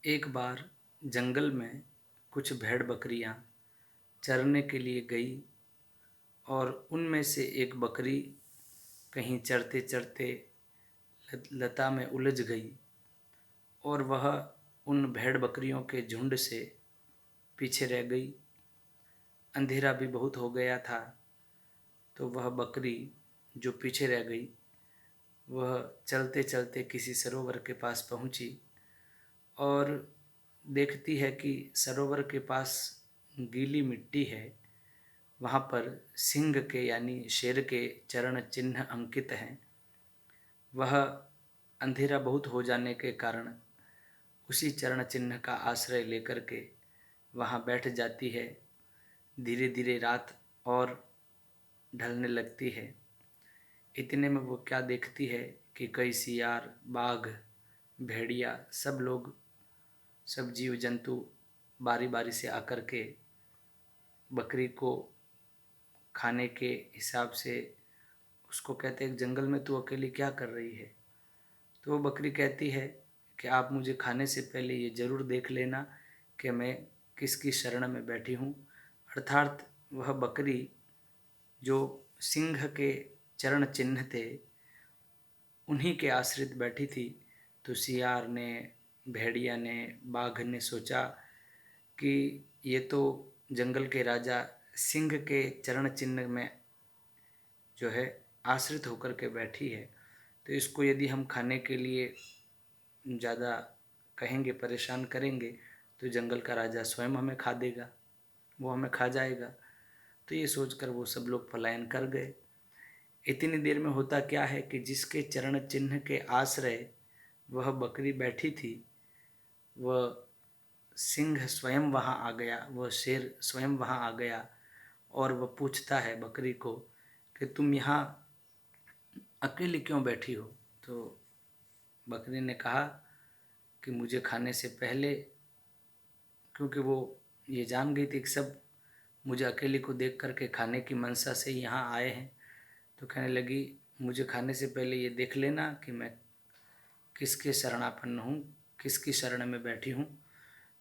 एक बार जंगल में कुछ भेड़ बकरियां चरने के लिए गई और उनमें से एक बकरी कहीं चरते चरते लता में उलझ गई और वह उन भेड़ बकरियों के झुंड से पीछे रह गई। अंधेरा भी बहुत हो गया था, तो वह बकरी जो पीछे रह गई वह चलते चलते किसी सरोवर के पास पहुंची और देखती है कि सरोवर के पास गीली मिट्टी है। वहाँ पर सिंह के यानी शेर के चरण चिन्ह अंकित हैं। वह अंधेरा बहुत हो जाने के कारण उसी चरण चिन्ह का आश्रय लेकर के वहाँ बैठ जाती है। धीरे धीरे रात और ढलने लगती है। इतने में वो क्या देखती है कि कई सियार, बाघ, भेड़िया, सब लोग, सब जीव जंतु बारी बारी से आकर के बकरी को खाने के हिसाब से उसको कहते हैं, जंगल में तू अकेली क्या कर रही है। तो वो बकरी कहती है कि आप मुझे खाने से पहले ये ज़रूर देख लेना कि मैं किसकी शरण में बैठी हूँ। अर्थात वह बकरी जो सिंह के चरण चिन्ह थे उन्हीं के आश्रित बैठी थी। तो सियार ने, भेड़िया ने, बाघ ने सोचा कि ये तो जंगल के राजा सिंह के चरण चिन्ह में जो है आश्रित होकर के बैठी है, तो इसको यदि हम खाने के लिए ज़्यादा कहेंगे, परेशान करेंगे, तो जंगल का राजा स्वयं हमें खा देगा, वो हमें खा जाएगा। तो ये सोचकर वो सब लोग पलायन कर गए। इतनी देर में होता क्या है कि जिसके चरण चिन्ह के आश्रय वह बकरी बैठी थी, वह सिंह स्वयं वहाँ आ गया, वह शेर स्वयं वहाँ आ गया और वह पूछता है बकरी को कि तुम यहाँ अकेली क्यों बैठी हो। तो बकरी ने कहा कि मुझे खाने से पहले, क्योंकि वो ये जान गई थी कि सब मुझे अकेले को देख कर के खाने की मंशा से यहाँ आए हैं, तो कहने लगी मुझे खाने से पहले ये देख लेना कि मैं किसके शरणापन्न हूँ, किसकी शरण में बैठी हूँ।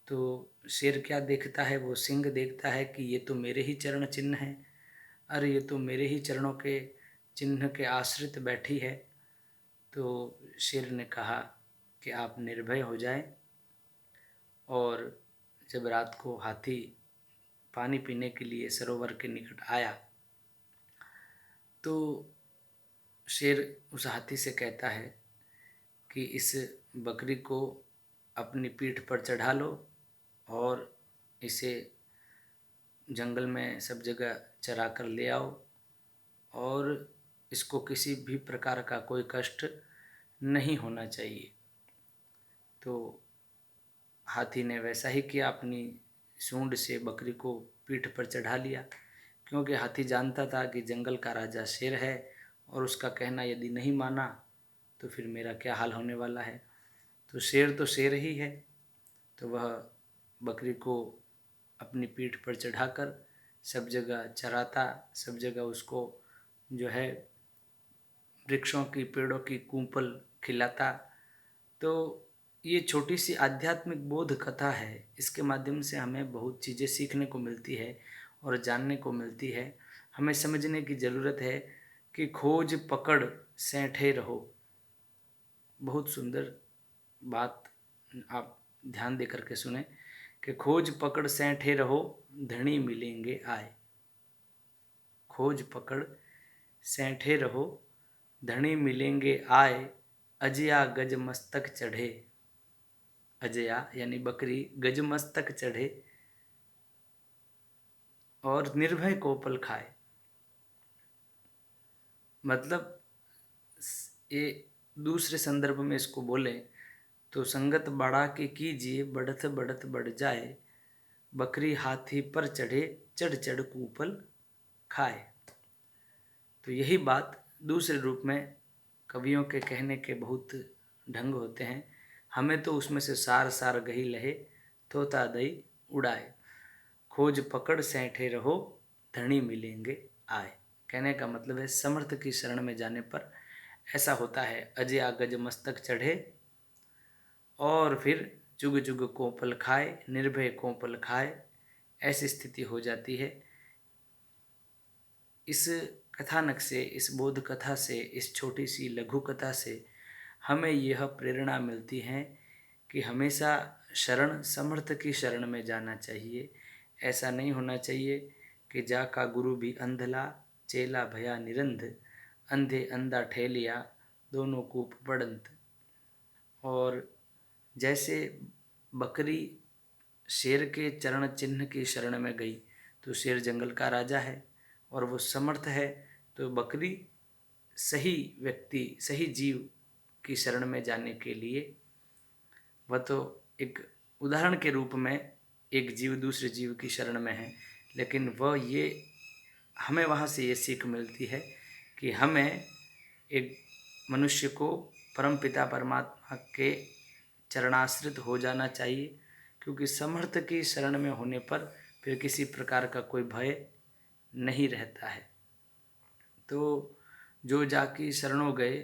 तो शेर क्या देखता है, वो सिंह देखता है कि ये तो मेरे ही चरण चिन्ह हैं, अरे ये तो मेरे ही चरणों के चिन्ह के आश्रित बैठी है। तो शेर ने कहा कि आप निर्भय हो जाएं। और जब रात को हाथी पानी पीने के लिए सरोवर के निकट आया तो शेर उस हाथी से कहता है कि इस बकरी को अपनी पीठ पर चढ़ा लो और इसे जंगल में सब जगह चरा कर ले आओ और इसको किसी भी प्रकार का कोई कष्ट नहीं होना चाहिए। तो हाथी ने वैसा ही किया, अपनी सूंड से बकरी को पीठ पर चढ़ा लिया, क्योंकि हाथी जानता था कि जंगल का राजा शेर है और उसका कहना यदि नहीं माना तो फिर मेरा क्या हाल होने वाला है। तो शेर ही है। तो वह बकरी को अपनी पीठ पर चढ़ाकर सब जगह चराता, सब जगह उसको जो है वृक्षों की, पेड़ों की कूंपल खिलाता। तो ये छोटी सी आध्यात्मिक बोध कथा है। इसके माध्यम से हमें बहुत चीज़ें सीखने को मिलती है और जानने को मिलती है। हमें समझने की ज़रूरत है कि खोज पकड़ सैंठे रहो। बहुत सुंदर बात आप ध्यान दे करके सुने कि खोज पकड़ सैंठे रहो, धनी मिलेंगे आए। खोज पकड़ सैंठे रहो, धनी मिलेंगे आए, अजया गज मस्तक चढ़े। अजया यानी बकरी गज मस्तक चढ़े और निर्भय कोपल खाए। मतलब ये दूसरे संदर्भ में इसको बोले तो संगत बढ़ा के कीजिए, बढ़त बढ़त बढ़ जाए, बकरी हाथी पर चढ़े, चढ़ चढ़ कूपल खाए। तो यही बात दूसरे रूप में कवियों के कहने के बहुत ढंग होते हैं। हमें तो उसमें से सार सार गही लहे, तोता दई उड़ाए। खोज पकड़ सैंठे रहो, धनी मिलेंगे आए। कहने का मतलब है समर्थ की शरण में जाने पर ऐसा होता है, अजय गज मस्तक चढ़े और फिर जुग जुग कोपल खाए, निर्भय कोपल खाए, ऐसी स्थिति हो जाती है। इस कथानक से, इस बोध कथा से, इस छोटी सी लघु कथा से हमें यह प्रेरणा मिलती है कि हमेशा शरण समर्थ की शरण में जाना चाहिए। ऐसा नहीं होना चाहिए कि जा का गुरु भी अंधला, चेला भया निरंध, अंधे अंधा ठेलिया, दोनों कूप पड़ंत। और जैसे बकरी शेर के चरण चिन्ह की शरण में गई, तो शेर जंगल का राजा है और वो समर्थ है, तो बकरी सही व्यक्ति, सही जीव की शरण में जाने के लिए, वह तो एक उदाहरण के रूप में एक जीव दूसरे जीव की शरण में है, लेकिन वह ये हमें वहाँ से ये सीख मिलती है कि हमें एक मनुष्य को परमपिता परमात्मा के चरणाश्रित हो जाना चाहिए, क्योंकि समर्थ की शरण में होने पर फिर किसी प्रकार का कोई भय नहीं रहता है। तो जो जाकी शरणों गए,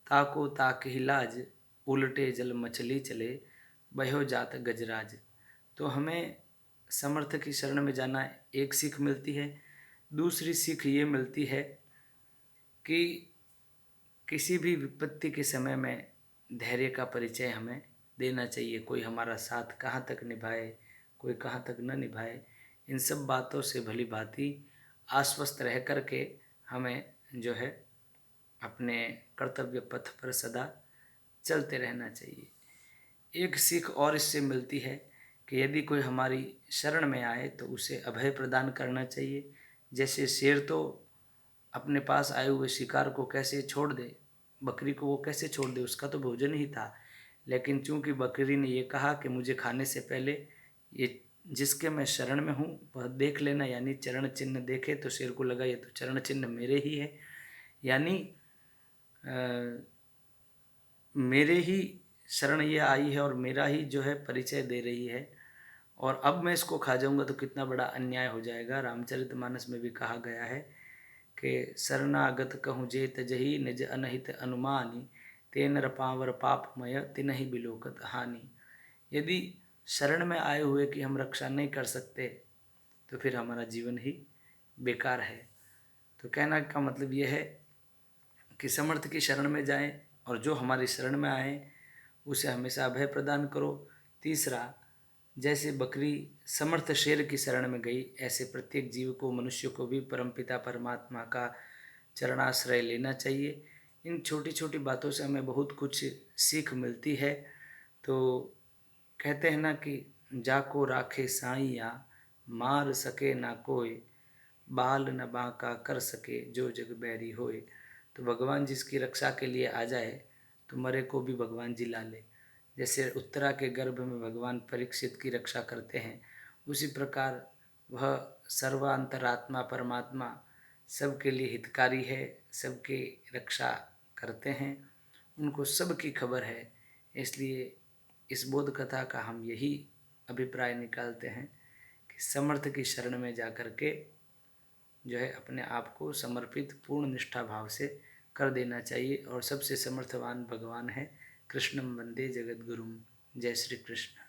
ताको ताक ही लाज, उलटे जल मछली चले, बहो जात गजराज। तो हमें समर्थ की शरण में जाना एक सीख मिलती है। दूसरी सीख ये मिलती है कि किसी भी विपत्ति के समय में धैर्य का परिचय हमें देना चाहिए। कोई हमारा साथ कहाँ तक निभाए, कोई कहाँ तक न निभाए, इन सब बातों से भली भांति आश्वस्त रह कर के हमें जो है अपने कर्तव्य पथ पर सदा चलते रहना चाहिए। एक सीख और इससे मिलती है कि यदि कोई हमारी शरण में आए तो उसे अभय प्रदान करना चाहिए। जैसे शेर तो अपने पास आए हुए शिकार को कैसे छोड़ दे, बकरी को वो कैसे छोड़ दे, उसका तो भोजन ही था। लेकिन चूंकि बकरी ने ये कहा कि मुझे खाने से पहले ये जिसके मैं शरण में हूँ वह देख लेना, यानी चरण चिन्ह देखे, तो शेर को लगा ये तो चरण चिन्ह मेरे ही है, यानी मेरे ही शरण ये आई है और मेरा ही जो है परिचय दे रही है, और अब मैं इसको खा जाऊंगा तो कितना बड़ा अन्याय हो जाएगा। रामचरितमानस में भी कहा गया है कि शरणागत कहूँ जे तजहि, निज अनहित अनुमानी, ते नर पावर पापमय तिनहि बिलोकत हानि। यदि शरण में आए हुए की हम रक्षा नहीं कर सकते तो फिर हमारा जीवन ही बेकार है। तो कहना का मतलब यह है कि समर्थ की शरण में जाएं और जो हमारी शरण में आए उसे हमेशा अभय प्रदान करो। तीसरा, जैसे बकरी समर्थ शेर की शरण में गई, ऐसे प्रत्येक जीव को, मनुष्य को भी परमपिता परमात्मा का चरणाश्रय लेना चाहिए। इन छोटी छोटी बातों से हमें बहुत कुछ सीख मिलती है। तो कहते हैं ना कि जाको राखे साइया, मार सके ना कोई, बाल न बांका कर सके जो जग बैरी होए। तो भगवान जिसकी रक्षा के लिए आ जाए तो मरे को भी भगवान जिला ले। जैसे उत्तरा के गर्भ में भगवान परीक्षित की रक्षा करते हैं, उसी प्रकार वह सर्वांतरात्मा परमात्मा सबके लिए हितकारी है, सबकी रक्षा करते हैं, उनको सबकी खबर है। इसलिए इस बोध कथा का हम यही अभिप्राय निकालते हैं कि समर्थ की शरण में जा कर के जो है अपने आप को समर्पित पूर्ण निष्ठा भाव से कर देना चाहिए। और सबसे समर्थवान भगवान है, कृष्णम वंदे जगद्गुरुम। जय श्री कृष्ण।